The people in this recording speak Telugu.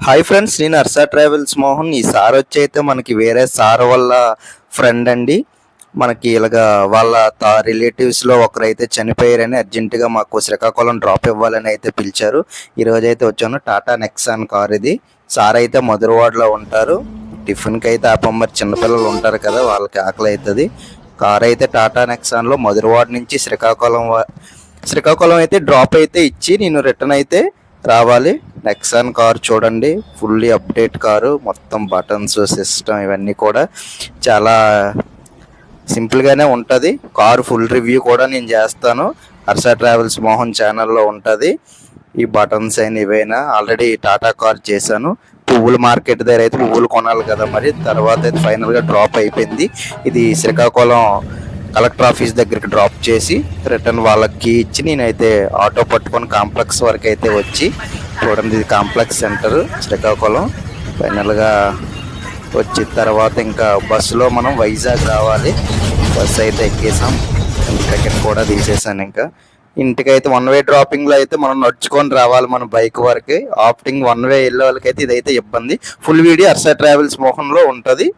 హాయ్ ఫ్రెండ్స్, నేను హర్ష ట్రావెల్స్ మోహన్. ఈ సార్ వచ్చి అయితే మనకి వేరే సార్ వాళ్ళ ఫ్రెండ్ అండి. మనకి ఇలాగా వాళ్ళ రిలేటివ్స్లో ఒకరైతే చనిపోయారని అర్జెంటుగా మాకు శ్రీకాకుళం డ్రాప్ ఇవ్వాలని అయితే పిలిచారు. ఈరోజు అయితే వచ్చాను. టాటా నెక్సాన్ కార్ ఇది. సార్ అయితే మధురవాడలో ఉంటారు. టిఫిన్కి అయితే మరి చిన్నపిల్లలు ఉంటారు కదా, వాళ్ళకి ఆకలి అవుతుంది. కార్ అయితే టాటా నెక్సాన్లో మధురవాడ నుంచి శ్రీకాకుళం అయితే డ్రాప్ అయితే ఇచ్చి నేను రిటర్న్ అయితే రావాలి. నెక్సాన్ కార్ చూడండి, ఫుల్లీ అప్డేట్ కారు. మొత్తం బటన్స్, సిస్టమ్ ఇవన్నీ కూడా చాలా సింపుల్గానే ఉంటుంది. కారు ఫుల్ రివ్యూ కూడా నేను చేస్తాను. హర్ష ట్రావెల్స్ మోహన్ ఛానల్లో ఉంటుంది. ఈ బటన్స్ అయినా ఇవైనా ఆల్రెడీ టాటా కార్ చేశాను. పువ్వుల మార్కెట్ దగ్గర అయితే పువ్వులు కొనాలి కదా, మరి తర్వాత అయితే ఫైనల్గా డ్రాప్ అయిపోయింది. ఇది శ్రీకాకుళం కలెక్టర్ ఆఫీస్ దగ్గరికి డ్రాప్ చేసి రిటర్న్ వాళ్ళకి ఇచ్చి నేనైతే ఆటో పట్టుకొని కాంప్లెక్స్ వరకు అయితే వచ్చి చూడండి, ఇది కాంప్లెక్స్ సెంటర్ శ్రీకాకుళం. ఫైనల్గా వచ్చిన తర్వాత ఇంకా బస్సులో మనం వైజాగ్ రావాలి. బస్సు అయితే ఎక్కేసాం, టికెట్ కూడా తీసేసాను. ఇంకా ఇంటికైతే వన్ వే డ్రాపింగ్లో అయితే మనం నడుచుకొని రావాలి మన బైక్ వరకు. ఆప్టింగ్ వన్ వే వెళ్ళే వాళ్ళకైతే ఇదైతే ఇబ్బంది. ఫుల్ వీడియో హర్ష ట్రావెల్స్ మోహన్లో ఉంటుంది.